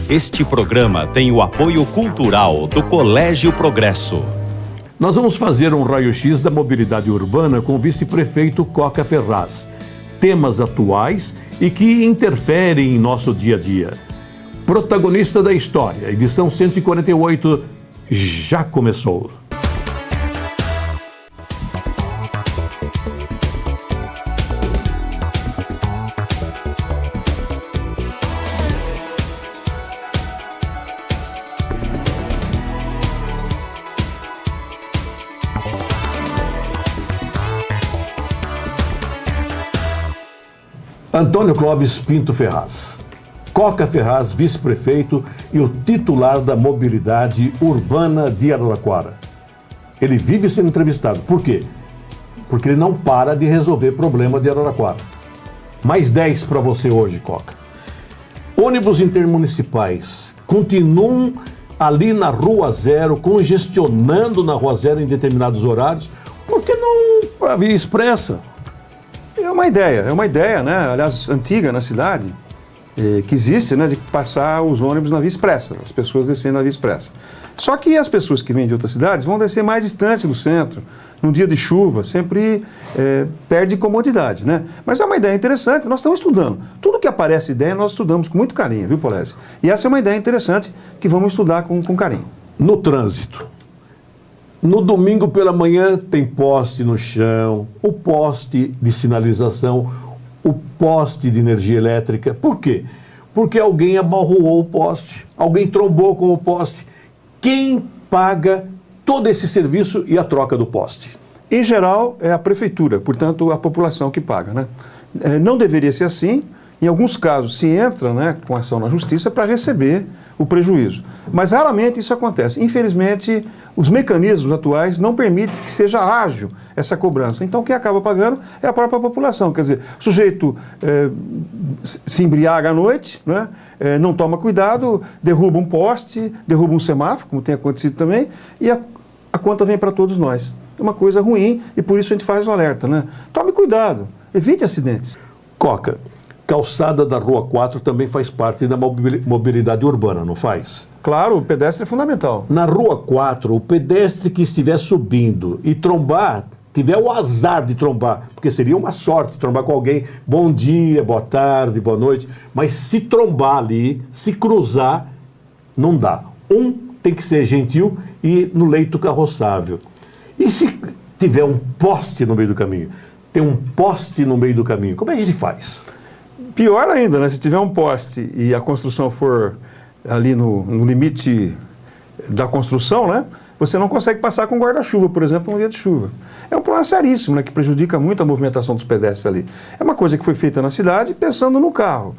Este programa tem o apoio cultural do Colégio Progresso. Nós vamos fazer um raio-x da mobilidade urbana com o vice-prefeito Coca Ferraz. Temas atuais e que interferem em nosso dia a dia. Protagonista da história, edição 148, já começou. Antônio Clóvis Pinto Ferraz. Coca Ferraz, vice-prefeito e o titular da mobilidade urbana de Araraquara. Ele vive sendo entrevistado. Por quê? Porque ele não para de resolver problema de Araraquara. Mais 10 para você hoje, Coca. Ônibus intermunicipais continuam ali na Rua Zero, congestionando na Rua Zero em determinados horários. Por que não para via expressa? É uma ideia, né? Aliás, antiga na cidade, que existe, né? De passar os ônibus na via expressa, as pessoas descendo na via expressa. Só que as pessoas que vêm de outras cidades vão descer mais distante do centro, num dia de chuva, sempre perde comodidade, né? Mas é uma ideia interessante, nós estamos estudando. Tudo que aparece ideia, nós estudamos com muito carinho, viu, Polese? E essa é uma ideia interessante que vamos estudar com carinho. No trânsito. No domingo pela manhã tem poste no chão, o poste de sinalização, o poste de energia elétrica. Por quê? Porque alguém abalroou o poste, alguém trombou com o poste. Quem paga todo esse serviço e a troca do poste? Em geral, é a prefeitura, portanto, a população que paga, né? Não deveria ser assim. Em alguns casos, se entra, né, com ação na justiça para receber o prejuízo. Mas raramente isso acontece. Infelizmente, os mecanismos atuais não permitem que seja ágil essa cobrança. Então, quem acaba pagando é a própria população. Quer dizer, o sujeito se embriaga à noite, né, não toma cuidado, derruba um poste, derruba um semáforo, como tem acontecido também, e a conta vem para todos nós. É uma coisa ruim e por isso a gente faz o alerta, né? Tome cuidado, evite acidentes. Coca, calçada da Rua 4 também faz parte da mobilidade urbana, não faz? Claro, o pedestre é fundamental. Na Rua 4, o pedestre que estiver subindo e trombar, tiver o azar de trombar, porque seria uma sorte trombar com alguém, bom dia, boa tarde, boa noite, mas se trombar ali, se cruzar, não dá. Tem que ser gentil e no leito carroçável. E se tiver um poste no meio do caminho? Tem um poste no meio do caminho, como é que a gente faz? Pior ainda, né? Se tiver um poste e a construção for ali no limite da construção, né? Você não consegue passar com guarda-chuva, por exemplo, num dia de chuva. É um problema seríssimo, né? Que prejudica muito a movimentação dos pedestres ali. É uma coisa que foi feita na cidade pensando no carro.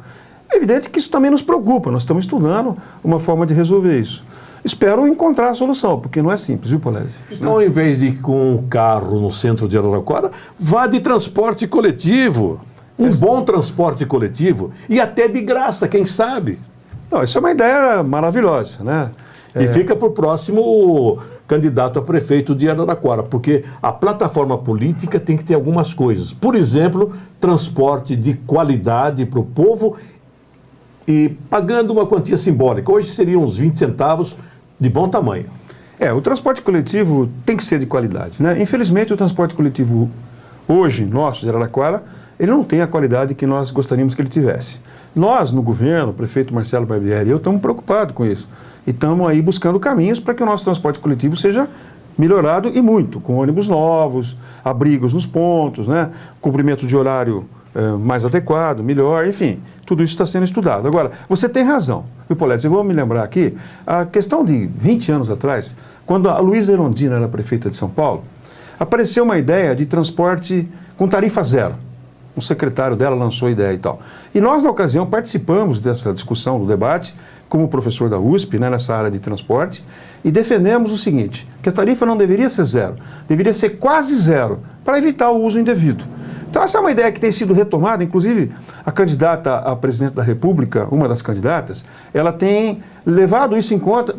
É evidente que isso também nos preocupa, nós estamos estudando uma forma de resolver isso. Espero encontrar a solução, porque não é simples, viu, Polese? Então, ao invés de ir com um carro no centro de Araraquara, vá de transporte coletivo. Um bom transporte coletivo e até de graça, quem sabe? Não, isso é uma ideia maravilhosa, né? E fica para o próximo candidato a prefeito de Araraquara, porque a plataforma política tem que ter algumas coisas. Por exemplo, transporte de qualidade para o povo e pagando uma quantia simbólica. Hoje seriam uns 20 centavos de bom tamanho. O transporte coletivo tem que ser de qualidade, né? Infelizmente, o transporte coletivo hoje, nosso, de Araraquara, ele não tem a qualidade que nós gostaríamos que ele tivesse. Nós, no governo, o prefeito Marcelo Barbieri e eu, estamos preocupados com isso. E estamos aí buscando caminhos para que o nosso transporte coletivo seja melhorado e muito, com ônibus novos, abrigos nos pontos, né? Cumprimento de horário mais adequado, melhor, enfim, tudo isso está sendo estudado. Agora, você tem razão, viu, Polese? Eu vou me lembrar aqui, a questão de 20 anos atrás, quando a Luísa Erundina era prefeita de São Paulo, apareceu uma ideia de transporte com tarifa zero. O secretário dela lançou a ideia e tal. E nós, na ocasião, participamos dessa discussão, do debate, como professor da USP, né, nessa área de transporte, e defendemos o seguinte, que a tarifa não deveria ser zero, deveria ser quase zero, para evitar o uso indevido. Então essa é uma ideia que tem sido retomada, inclusive a candidata a presidente da República, uma das candidatas, ela tem levado isso em conta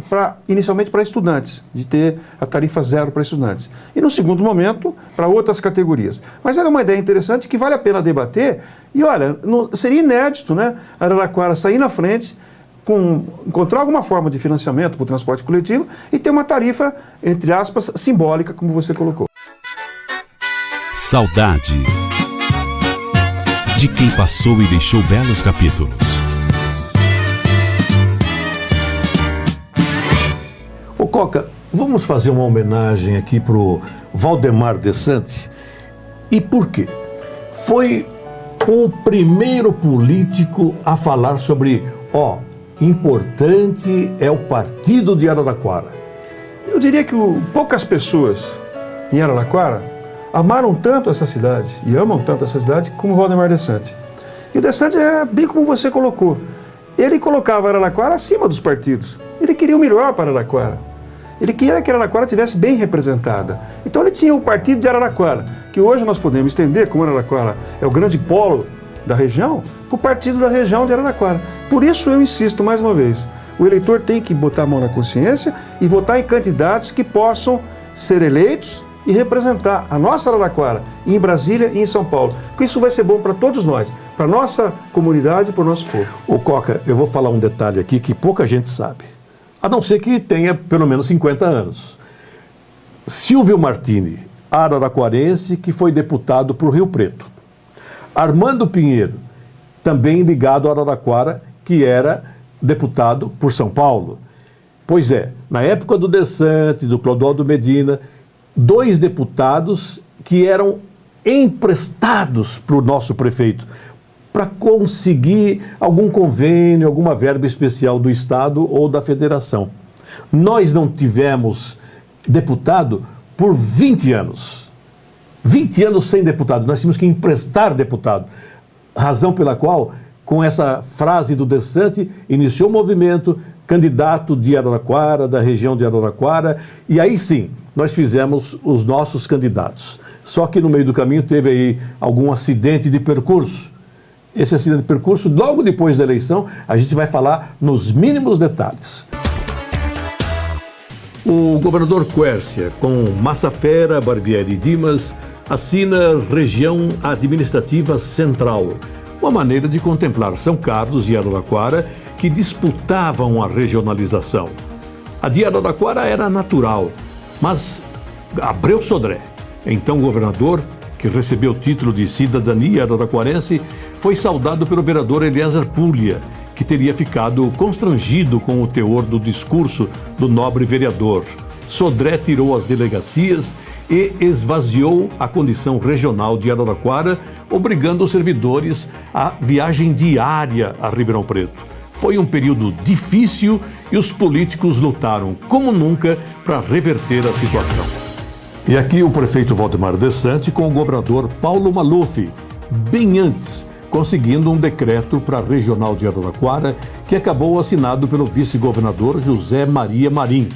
inicialmente para estudantes, de ter a tarifa zero para estudantes. E no segundo momento, para outras categorias. Mas é uma ideia interessante que vale a pena debater e olha, seria inédito, né, a Araraquara sair na frente encontrar alguma forma de financiamento para o transporte coletivo e ter uma tarifa, entre aspas, simbólica, como você colocou. Saudade de quem passou e deixou belos capítulos. Ô Coca, vamos fazer uma homenagem aqui para o Valdemar Dessante. E por quê? Foi o primeiro político a falar sobre, importante é o partido de Araraquara. Eu diria que poucas pessoas em Araraquara amaram tanto essa cidade e amam tanto essa cidade como o Valdemar Dessante. E o Dessante é bem como você colocou. Ele colocava Araraquara acima dos partidos. Ele queria o melhor para Araraquara. Ele queria que Araraquara estivesse bem representada. Então ele tinha o partido de Araraquara, que hoje nós podemos estender, como Araraquara é o grande polo da região, para o partido da região de Araraquara. Por isso eu insisto mais uma vez, o eleitor tem que botar a mão na consciência e votar em candidatos que possam ser eleitos e representar a nossa Araraquara em Brasília e em São Paulo. Porque isso vai ser bom para todos nós, para a nossa comunidade e para o nosso povo. Ô Coca, eu vou falar um detalhe aqui que pouca gente sabe. A não ser que tenha pelo menos 50 anos. Silvio Martini, araraquarense, que foi deputado por Rio Preto. Armando Pinheiro, também ligado a Araraquara, que era deputado por São Paulo. Pois é, na época do Dessante, do Clodoaldo Medina, 2 deputados que eram emprestados para o nosso prefeito, para conseguir algum convênio, alguma verba especial do Estado ou da Federação. Nós não tivemos deputado por 20 anos. 20 anos sem deputado. Nós tínhamos que emprestar deputado. Razão pela qual, com essa frase do Dessante, iniciou o movimento, candidato de Araraquara, da região de Araraquara, e aí sim, nós fizemos os nossos candidatos. Só que no meio do caminho teve aí algum acidente de percurso. Esse acidente de percurso, logo depois da eleição, a gente vai falar nos mínimos detalhes. O governador Quércia, com Massafera, Barbieri e Dimas, assina Região Administrativa Central, uma maneira de contemplar São Carlos e Araraquara, que disputavam a regionalização. A de Araraquara era natural, mas Abreu Sodré, então governador, que recebeu o título de cidadania araraquarense, foi saudado pelo vereador Eliezer Puglia, que teria ficado constrangido com o teor do discurso do nobre vereador. Sodré tirou as delegacias e esvaziou a condição regional de Araraquara, obrigando os servidores à viagem diária a Ribeirão Preto. Foi um período difícil e os políticos lutaram como nunca para reverter a situação. E aqui o prefeito Valdemar Dessante com o governador Paulo Maluf, bem antes, conseguindo um decreto para a regional de Araraquara, que acabou assinado pelo vice-governador José Maria Marim.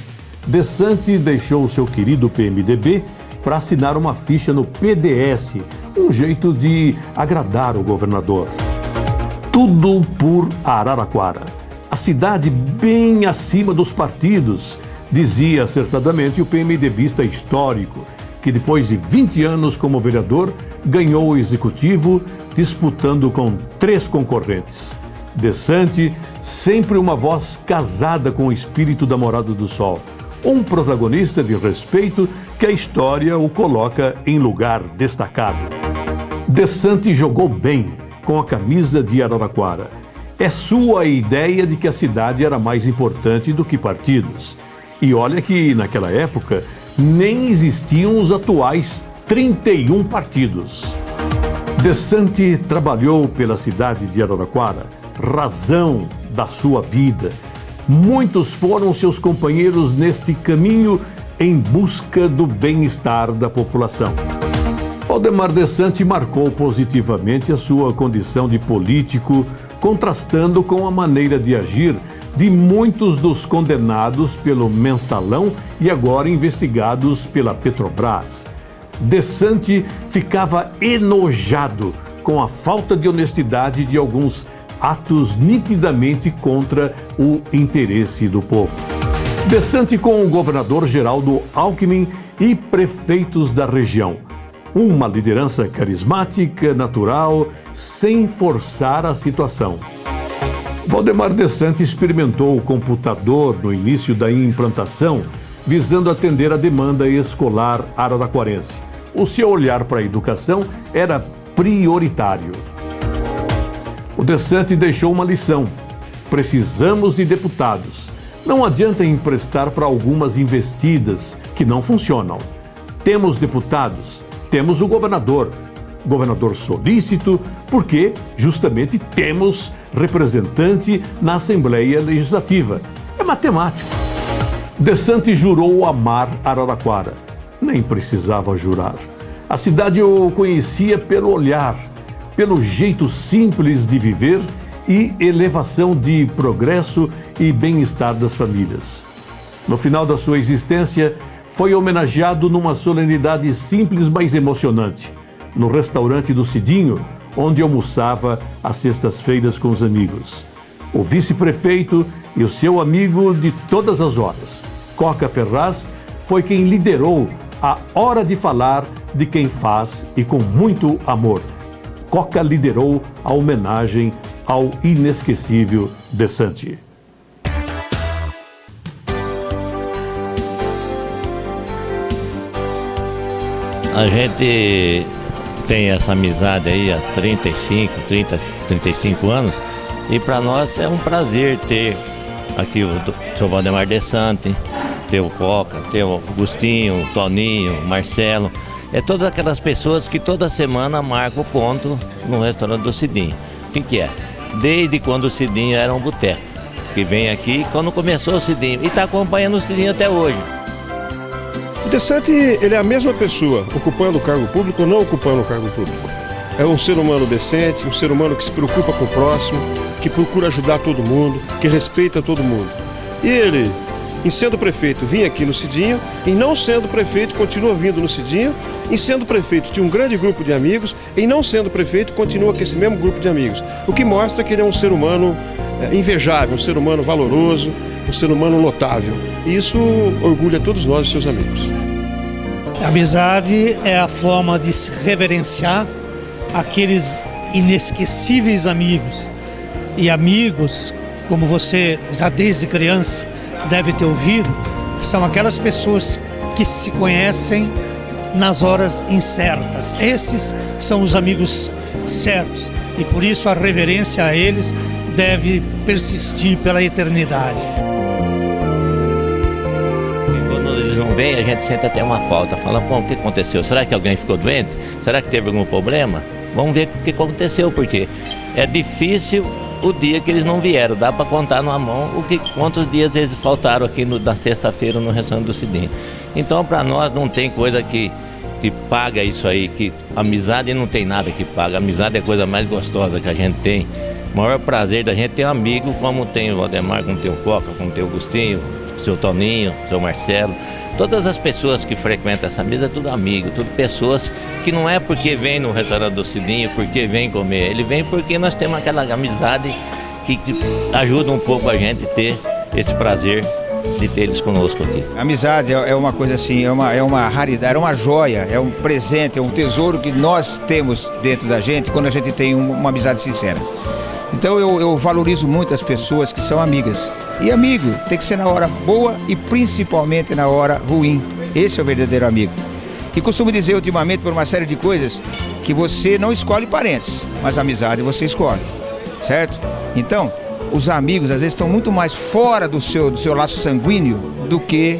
Dessante deixou o seu querido PMDB para assinar uma ficha no PDS, um jeito de agradar o governador. Tudo por Araraquara, a cidade bem acima dos partidos, dizia acertadamente o PMDBista histórico, que depois de 20 anos como vereador, ganhou o executivo disputando com 3 concorrentes. Dessante, sempre uma voz casada com o espírito da Morada do Sol, um protagonista de respeito que a história o coloca em lugar destacado. Dessante jogou bem com a camisa de Araraquara. É sua a ideia de que a cidade era mais importante do que partidos. E olha que, naquela época, nem existiam os atuais 31 partidos. Dessante trabalhou pela cidade de Araraquara, razão da sua vida. Muitos foram seus companheiros neste caminho em busca do bem-estar da população. Valdemar Dessante marcou positivamente a sua condição de político, contrastando com a maneira de agir de muitos dos condenados pelo Mensalão e agora investigados pela Petrobras. Dessante ficava enojado com a falta de honestidade de alguns atos nitidamente contra o interesse do povo. Dessante com o governador Geraldo Alckmin e prefeitos da região. Uma liderança carismática, natural, sem forçar a situação. Valdemar Desante experimentou o computador no início da implantação, visando atender a demanda escolar araraquarense. O seu olhar para a educação era prioritário. O Desante deixou uma lição: precisamos de deputados. Não adianta emprestar para algumas investidas que não funcionam. Temos deputados, temos o governador solícito, porque justamente temos representante na Assembleia Legislativa. É matemático. Desante jurou amar Araraquara. Nem precisava jurar. A cidade o conhecia pelo olhar, pelo jeito simples de viver e elevação de progresso e bem-estar das famílias. No final da sua existência, foi homenageado numa solenidade simples, mas emocionante, no restaurante do Cidinho, onde almoçava às sextas-feiras com os amigos. O vice-prefeito e o seu amigo de todas as horas, Coca Ferraz, foi quem liderou a hora de falar de quem faz e com muito amor. Coca liderou a homenagem ao inesquecível Desante. A gente tem essa amizade aí há 35 anos e para nós é um prazer ter aqui o seu Valdemar Desante, ter o Coca, ter o Agostinho, o Toninho, o Marcelo. É todas aquelas pessoas que toda semana marcam o ponto no restaurante do Cidinho. O que é? Desde quando o Cidinho era um boteco, que vem aqui quando começou o Cidinho e está acompanhando o Cidinho até hoje. O Desante, ele é a mesma pessoa, ocupando o cargo público ou não ocupando o cargo público. É um ser humano decente, um ser humano que se preocupa com o próximo, que procura ajudar todo mundo, que respeita todo mundo. E ele, em sendo prefeito, vinha aqui no Cidinho, em não sendo prefeito, continua vindo no Cidinho, em sendo prefeito, tinha um grande grupo de amigos, em não sendo prefeito, continua com esse mesmo grupo de amigos. O que mostra que ele é um ser humano invejável, um ser humano valoroso, um ser humano notável. E isso orgulha todos nós, seus amigos. A amizade é a forma de se reverenciar aqueles inesquecíveis amigos. E amigos, como você já desde criança deve ter ouvido, são aquelas pessoas que se conhecem nas horas incertas. Esses são os amigos certos e por isso a reverência a eles deve persistir pela eternidade. Quando eles não vêm, a gente sente até uma falta, fala, bom, o que aconteceu? Será que alguém ficou doente? Será que teve algum problema? Vamos ver o que aconteceu, porque é difícil o dia que eles não vieram, dá para contar numa mão quantos dias eles faltaram aqui na sexta-feira no restaurante do Cidinho. Então, para nós não tem coisa que paga isso aí, que amizade não tem nada que paga, amizade é a coisa mais gostosa que a gente tem. O maior prazer da gente ter um amigo como tem o Valdemar, como tem o Coca, como tem o Agostinho, o seu Toninho, o seu Marcelo. Todas as pessoas que frequentam essa mesa é tudo amigo, tudo pessoas que não é porque vem no restaurante do Cidinho, porque vem comer, ele vem porque nós temos aquela amizade que ajuda um pouco a gente a ter esse prazer de ter eles conosco aqui. A amizade é uma coisa assim, é uma raridade, é uma joia, é um presente, é um tesouro que nós temos dentro da gente quando a gente tem uma amizade sincera. Então eu valorizo muito as pessoas que são amigas. E amigo tem que ser na hora boa e principalmente na hora ruim. Esse é o verdadeiro amigo. E costumo dizer ultimamente por uma série de coisas que você não escolhe parentes, mas a amizade você escolhe, certo? Então, os amigos às vezes estão muito mais fora do seu laço sanguíneo do que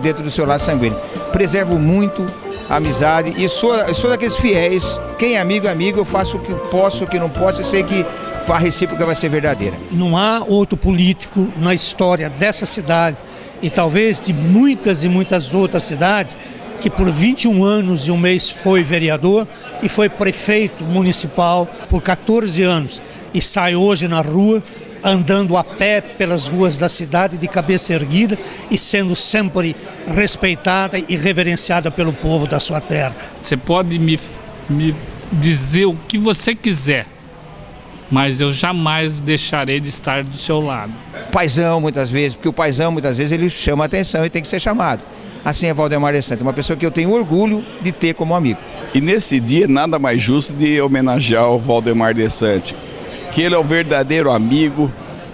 dentro do seu laço sanguíneo. Preservo muito a amizade e sou daqueles fiéis. Quem é amigo, eu faço o que posso, o que não posso, eu sei que a recíproca vai ser verdadeira. Não há outro político na história dessa cidade e talvez de muitas e muitas outras cidades que por 21 anos e um mês foi vereador e foi prefeito municipal por 14 anos e sai hoje na rua andando a pé pelas ruas da cidade de cabeça erguida e sendo sempre respeitada e reverenciada pelo povo da sua terra. Você pode me dizer o que você quiser, mas eu jamais deixarei de estar do seu lado. Paizão muitas vezes, porque o paizão muitas vezes ele chama a atenção e tem que ser chamado. Assim é Valdemar Desante, uma pessoa que eu tenho orgulho de ter como amigo. E nesse dia nada mais justo de homenagear o Valdemar Desante, que ele é o verdadeiro amigo,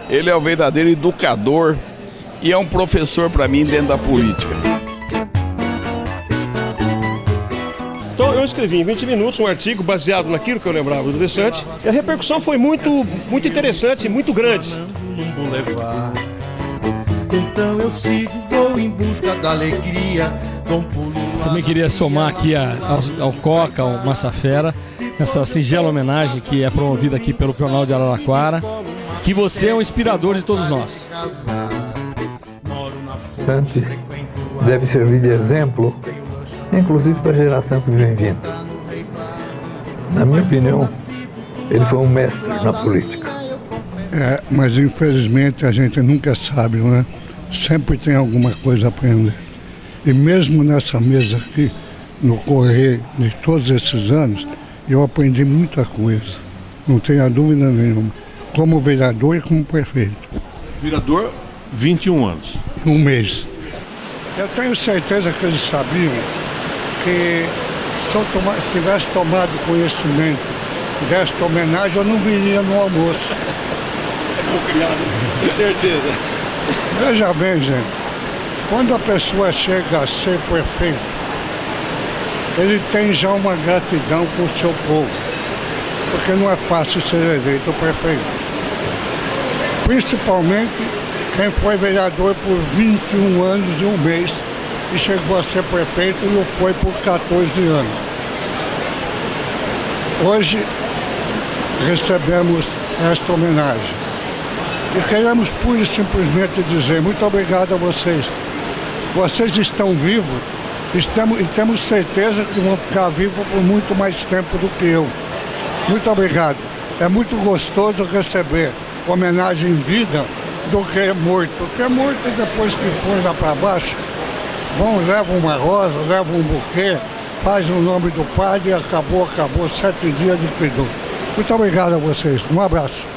ele é o verdadeiro educador e é um professor para mim dentro da política. Então eu escrevi em 20 minutos um artigo baseado naquilo que eu lembrava do Desante e a repercussão foi muito interessante, muito grande. Então eu sigo, vou em busca da alegria. Também queria somar aqui ao Coca, ao Massafera, nessa singela homenagem que é promovida aqui pelo Jornal de Araraquara, que você é um inspirador de todos nós. Dante deve servir de exemplo, inclusive para a geração que vem vindo. Na minha opinião, ele foi um mestre na política. Mas infelizmente a gente nunca sabe, né? Sempre tem alguma coisa a aprender. E mesmo nessa mesa aqui, no correr de todos esses anos, eu aprendi muita coisa, não tenha dúvida nenhuma, como vereador e como prefeito. Vereador, 21 anos. Um mês. Eu tenho certeza que eles sabiam que se eu tivesse tomado conhecimento desta homenagem, eu não viria no almoço. Com certeza. Veja bem, gente, quando a pessoa chega a ser prefeito, ele tem já uma gratidão com o seu povo, porque não é fácil ser eleito prefeito. Principalmente quem foi vereador por 21 anos e um mês e chegou a ser prefeito e o foi por 14 anos. Hoje recebemos esta homenagem. E queremos pura e simplesmente dizer muito obrigado a vocês. Vocês estão vivos e temos certeza que vão ficar vivos por muito mais tempo do que eu. Muito obrigado. É muito gostoso receber homenagem em vida do que morto. Porque morto, depois que for lá para baixo, levam uma rosa, levam um buquê, faz o nome do padre e acabou, 7 dias liquidou. Muito obrigado a vocês. Um abraço.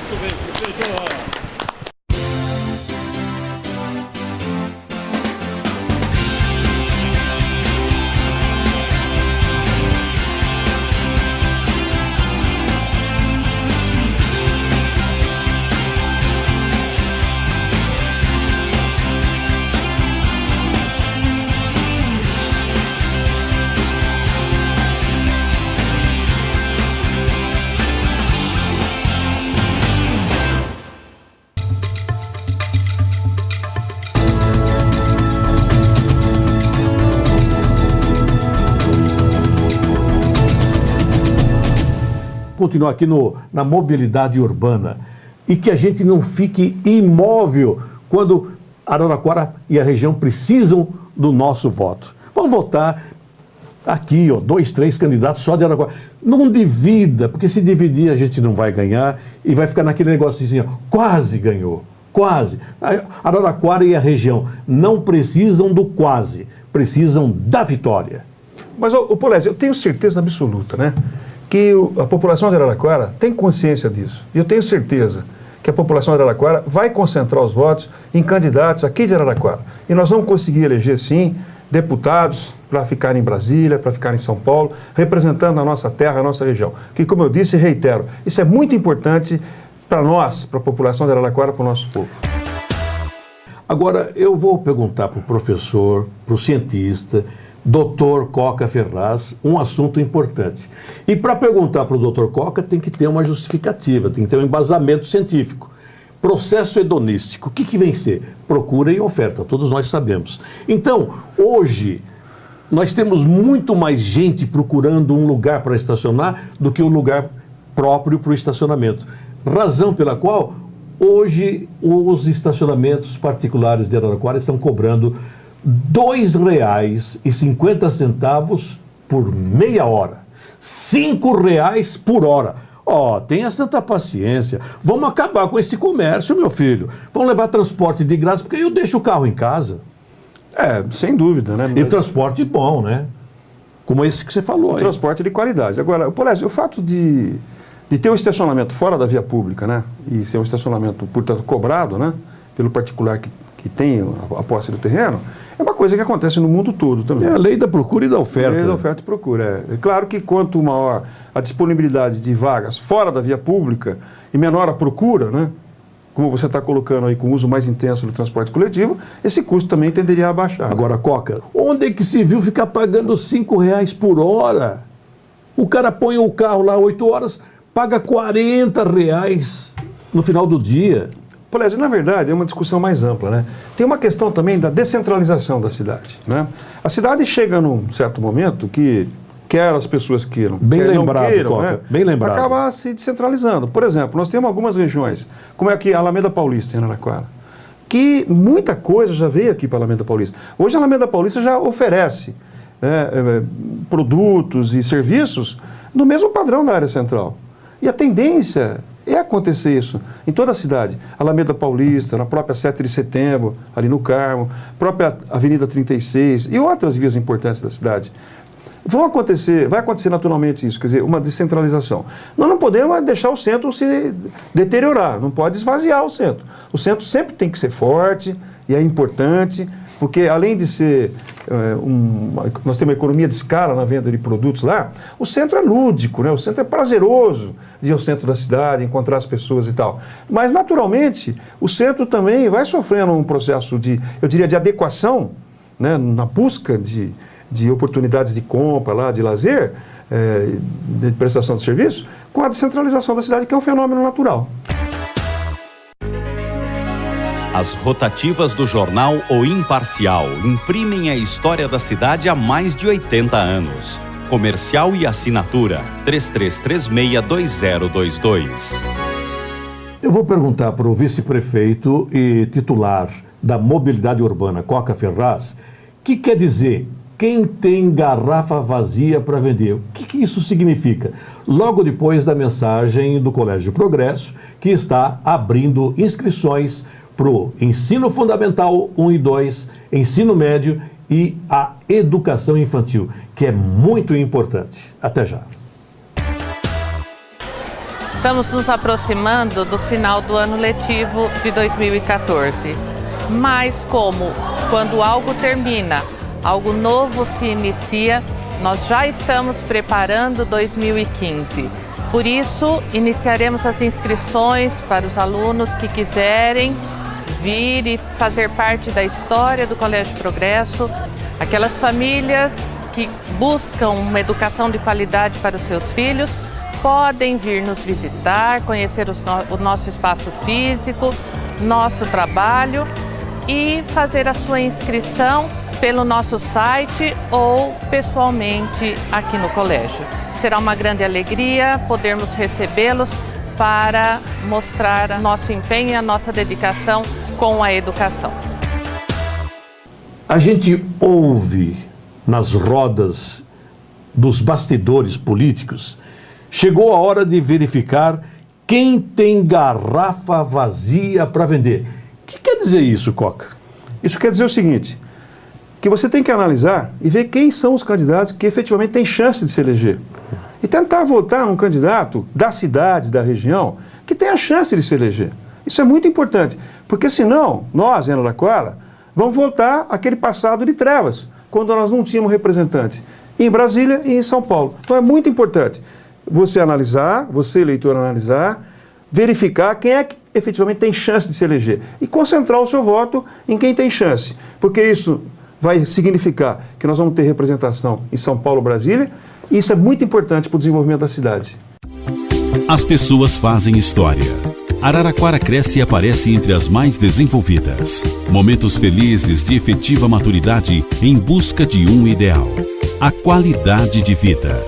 Continuar aqui na mobilidade urbana e que a gente não fique imóvel quando Araraquara e a região precisam do nosso voto. Vamos votar aqui, 2, 3 candidatos só de Araraquara. Não divida, porque se dividir a gente não vai ganhar e vai ficar naquele negócio assim, quase ganhou, quase. Araraquara e a região não precisam do quase, precisam da vitória. Mas, Polésio, eu tenho certeza absoluta, né? Que a população de Araraquara tem consciência disso. E eu tenho certeza que a população de Araraquara vai concentrar os votos em candidatos aqui de Araraquara. E nós vamos conseguir eleger, sim, deputados para ficar em Brasília, para ficar em São Paulo, representando a nossa terra, a nossa região. Que, como eu disse e reitero, isso é muito importante para nós, para a população de Araraquara, para o nosso povo. Agora, eu vou perguntar para o professor, para o cientista, Dr. Coca Ferraz, um assunto importante. E para perguntar para o Dr. Coca tem que ter uma justificativa, tem que ter um embasamento científico. Processo hedonístico, o que vem ser? Procura e oferta, todos nós sabemos. Então, hoje, nós temos muito mais gente procurando um lugar para estacionar do que um lugar próprio para o estacionamento. Razão pela qual, hoje, os estacionamentos particulares de Araraquara estão cobrando R$ 2,50 por meia hora. R$ 5,00 por hora. Tenha santa paciência. Vamos acabar com esse comércio, meu filho. Vamos levar transporte de graça, porque eu deixo o carro em casa. Sem dúvida, né? E transporte bom, né? Como esse que você falou aí. Transporte de qualidade. Agora, Polésio, o fato de ter um estacionamento fora da via pública, né? E ser um estacionamento, portanto, cobrado, né? Pelo particular que tem a posse do terreno, é uma coisa que acontece no mundo todo também. É a lei da procura e da oferta. A lei da oferta e procura. É claro que quanto maior a disponibilidade de vagas fora da via pública, e menor a procura, né? Como você está colocando aí com o uso mais intenso do transporte coletivo, esse custo também tenderia a baixar. Agora, Coca, onde é que se viu ficar pagando R$5 por hora? O cara põe o carro lá 8 horas, paga R$40 no final do dia. Polésio, na verdade, é uma discussão mais ampla, né? Tem uma questão também da descentralização da cidade, né? A cidade chega num certo momento que, quer as pessoas queiram, bem quer lembrado, não queiram, Coca, né? bem lembrado. Acaba se descentralizando. Por exemplo, nós temos algumas regiões, como é aqui a Alameda Paulista, em Araraquara, que muita coisa já veio aqui para a Alameda Paulista. Hoje a Alameda Paulista já oferece produtos e serviços do mesmo padrão da área central. E a tendência é acontecer isso em toda a cidade. Alameda Paulista, na própria 7 de setembro, ali no Carmo, própria Avenida 36 e outras vias importantes da cidade. Vai acontecer naturalmente isso, quer dizer, uma descentralização. Nós não podemos deixar o centro se deteriorar, não pode esvaziar o centro. O centro sempre tem que ser forte e é importante, porque além de ser, nós temos uma economia de escala na venda de produtos lá, o centro é lúdico, né? O centro é prazeroso de ir ao centro da cidade, encontrar as pessoas e tal. Mas naturalmente, o centro também vai sofrendo um processo de, eu diria, de adequação, né? Na busca de oportunidades de compra, lá, de lazer, de prestação de serviço, com a descentralização da cidade, que é um fenômeno natural. As rotativas do jornal O Imparcial imprimem a história da cidade há mais de 80 anos. Comercial e assinatura 33362022. Eu vou perguntar para o vice-prefeito e titular da mobilidade urbana, Coca Ferraz, o que quer dizer quem tem garrafa vazia para vender. O que isso significa? Logo depois da mensagem do Colégio Progresso, que está abrindo inscrições para o ensino fundamental 1 e 2, ensino médio e a educação infantil, que é muito importante. Até já. Estamos nos aproximando do final do ano letivo de 2014. Mas como quando algo termina, algo novo se inicia, nós já estamos preparando 2015. Por isso, iniciaremos as inscrições para os alunos que quiserem vir e fazer parte da história do Colégio Progresso, aquelas famílias que buscam uma educação de qualidade para os seus filhos, podem vir nos visitar, conhecer o nosso espaço físico, nosso trabalho e fazer a sua inscrição pelo nosso site ou pessoalmente aqui no colégio. Será uma grande alegria podermos recebê-los para mostrar nosso empenho e a nossa dedicação com a educação. A gente ouve nas rodas dos bastidores políticos, chegou a hora de verificar quem tem garrafa vazia para vender. O que quer dizer isso, Coca? Isso quer dizer o seguinte, que você tem que analisar e ver quem são os candidatos que efetivamente têm chance de se eleger. E tentar votar num candidato da cidade, da região, que tem a chance de se eleger. Isso é muito importante, porque senão, nós, em Araraquara, vamos voltar àquele passado de trevas, quando nós não tínhamos representantes em Brasília e em São Paulo. Então é muito importante você analisar, você, eleitor, analisar, verificar quem é que efetivamente tem chance de se eleger e concentrar o seu voto em quem tem chance, porque isso vai significar que nós vamos ter representação em São Paulo, Brasília, e isso é muito importante para o desenvolvimento da cidade. As pessoas fazem história. Araraquara cresce e aparece entre as mais desenvolvidas. Momentos felizes de efetiva maturidade em busca de um ideal: a qualidade de vida.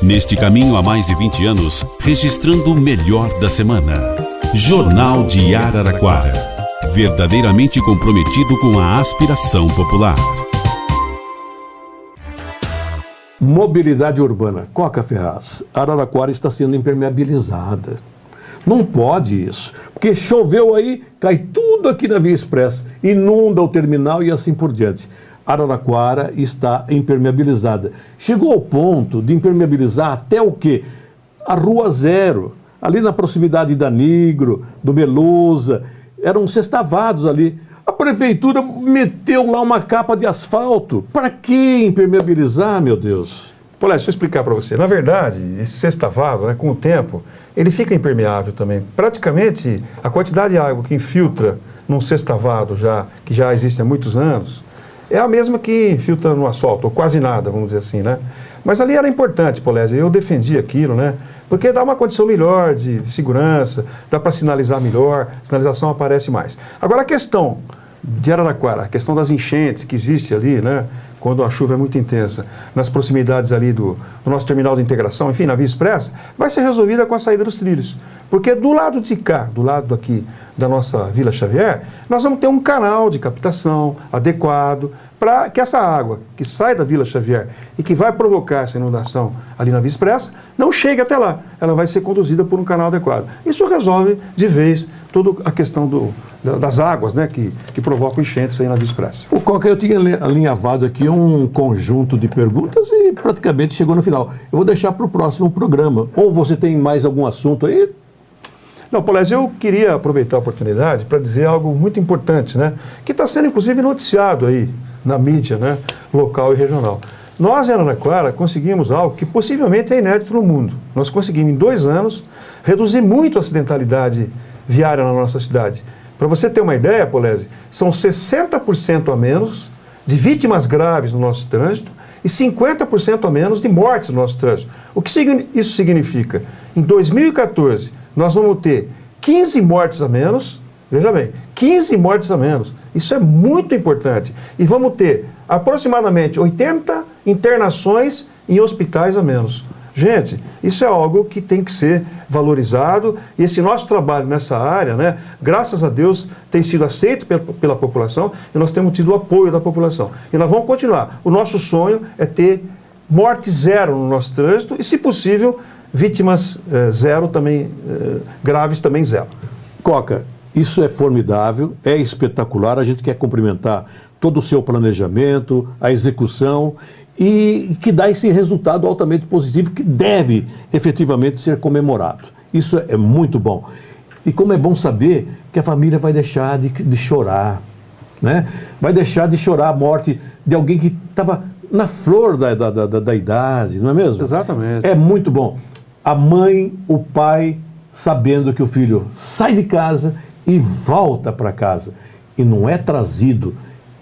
Neste caminho há mais de 20 anos, registrando o melhor da semana. Jornal de Araraquara, verdadeiramente comprometido com a aspiração popular. Mobilidade urbana. Coca Ferraz, Araraquara está sendo impermeabilizada. Não pode isso, porque choveu aí, cai tudo aqui na Via Expressa, inunda o terminal e assim por diante. Araraquara está impermeabilizada. Chegou ao ponto de impermeabilizar até o quê? A Rua Zero, ali na proximidade da Nigro, do Melusa, eram sextavados ali. A prefeitura meteu lá uma capa de asfalto. Para que impermeabilizar, meu Deus? Polésio, deixa eu explicar para você. Na verdade, esse sextavado, né, com o tempo, ele fica impermeável também. Praticamente, a quantidade de água que infiltra num sextavado que já existe há muitos anos, é a mesma que infiltra no asfalto, ou quase nada, vamos dizer assim, né? Mas ali era importante, Polésio, eu defendi aquilo, né? Porque dá uma condição melhor de segurança, dá para sinalizar melhor, a sinalização aparece mais. Agora, a questão de Araraquara, a questão das enchentes que existe ali, né? Quando a chuva é muito intensa, nas proximidades ali do nosso terminal de integração, enfim, na Via Expressa, vai ser resolvida com a saída dos trilhos. Porque do lado de cá, do lado aqui da nossa Vila Xavier, nós vamos ter um canal de captação adequado para que essa água que sai da Vila Xavier e que vai provocar essa inundação ali na Via Expressa, não chegue até lá. Ela vai ser conduzida por um canal adequado. Isso resolve de vez toda a questão das águas, né, que provocam enchentes aí na Via Expressa. O Coca, eu tinha alinhavado aqui um conjunto de perguntas e praticamente chegou no final. Eu vou deixar para o próximo programa. Ou você tem mais algum assunto aí? Não, Polésio, eu queria aproveitar a oportunidade para dizer algo muito importante, né, que está sendo inclusive noticiado aí na mídia, né, local e regional. Nós, em Araraquara, conseguimos algo que possivelmente é inédito no mundo. Nós conseguimos, em 2 anos, reduzir muito a acidentalidade viária na nossa cidade. Para você ter uma ideia, Polésio, são 60% a menos de vítimas graves no nosso trânsito e 50% a menos de mortes no nosso trânsito. O que isso significa? Em 2014, nós vamos ter 15 mortes a menos, veja bem, 15 mortes a menos. Isso é muito importante. E vamos ter aproximadamente 80 internações em hospitais a menos. Gente, isso é algo que tem que ser valorizado e esse nosso trabalho nessa área, né, graças a Deus, tem sido aceito pela população e nós temos tido o apoio da população. E nós vamos continuar. O nosso sonho é ter morte zero no nosso trânsito e, se possível, vítimas zero também, graves também zero. Coca, isso é formidável, é espetacular, a gente quer cumprimentar todo o seu planejamento, a execução e que dá esse resultado altamente positivo que deve efetivamente ser comemorado. Isso é muito bom. E como é bom saber que a família vai deixar de chorar, né? Vai deixar de chorar a morte de alguém que estava na flor da idade, não é mesmo? Exatamente. É muito bom. A mãe, o pai, sabendo que o filho sai de casa e volta para casa e não é trazido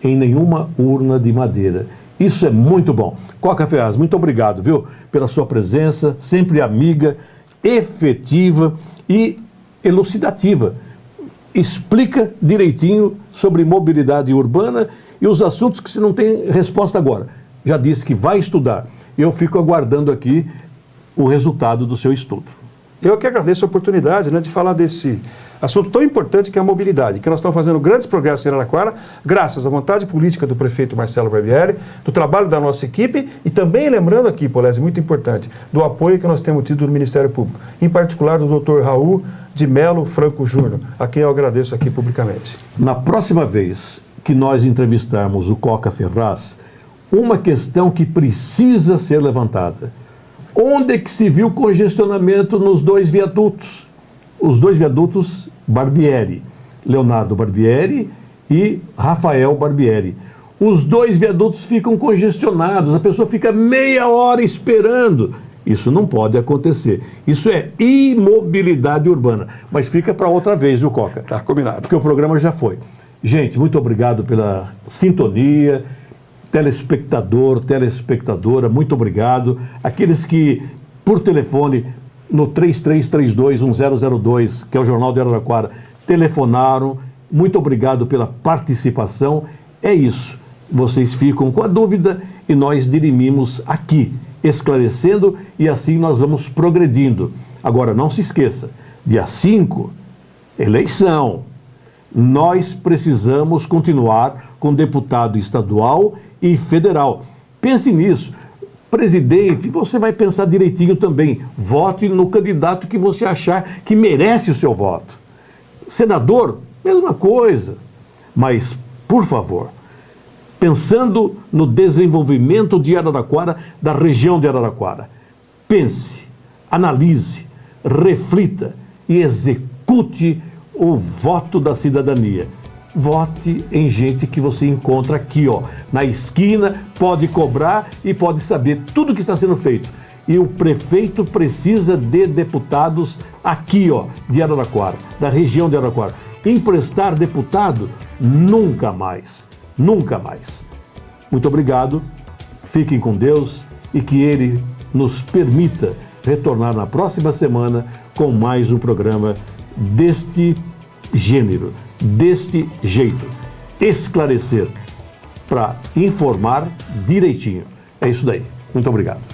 em nenhuma urna de madeira. Isso é muito bom. Coca Ferraz, muito obrigado, viu, pela sua presença, sempre amiga, efetiva e elucidativa. Explica direitinho sobre mobilidade urbana e os assuntos que você não tem resposta agora. Já disse que vai estudar. Eu fico aguardando aqui o resultado do seu estudo. Eu que agradeço a oportunidade, né, de falar desse assunto tão importante que é a mobilidade, que nós estamos fazendo grandes progressos em Araraquara, graças à vontade política do prefeito Marcelo Barbieri, do trabalho da nossa equipe e também, lembrando aqui, Polésio, muito importante, do apoio que nós temos tido do Ministério Público, em particular do Dr. Raul de Melo Franco Júnior, a quem eu agradeço aqui publicamente. Na próxima vez que nós entrevistarmos o Coca Ferraz, uma questão que precisa ser levantada. Onde é que se viu congestionamento nos 2 viadutos? Os 2 viadutos Barbieri, Leonardo Barbieri e Rafael Barbieri. Os 2 viadutos ficam congestionados, a pessoa fica meia hora esperando. Isso não pode acontecer. Isso é imobilidade urbana. Mas fica para outra vez, viu, Coca? Tá combinado. Porque o programa já foi. Gente, muito obrigado pela sintonia. Telespectador, telespectadora, muito obrigado. Aqueles que, por telefone, no 3332-1002, que é o Jornal de Araraquara, telefonaram. Muito obrigado pela participação. É isso. Vocês ficam com a dúvida e nós dirimimos aqui, esclarecendo, e assim nós vamos progredindo. Agora, não se esqueça, dia 5, eleição. Nós precisamos continuar com deputado estadual e federal. Pense nisso. Presidente, você vai pensar direitinho também. Vote no candidato que você achar que merece o seu voto. Senador, mesma coisa. Mas, por favor, pensando no desenvolvimento de Araraquara, da região de Araraquara, pense, analise, reflita e execute o voto da cidadania. vote em gente que você encontra aqui, ó, na esquina, pode cobrar e pode saber tudo que está sendo feito. E o prefeito precisa de deputados aqui, ó, de Araraquara, da região de Araraquara. Emprestar deputado? Nunca mais. Nunca mais. Muito obrigado, fiquem com Deus e que Ele nos permita retornar na próxima semana com mais um programa deste gênero, deste jeito. Esclarecer para informar direitinho. É isso daí. Muito obrigado.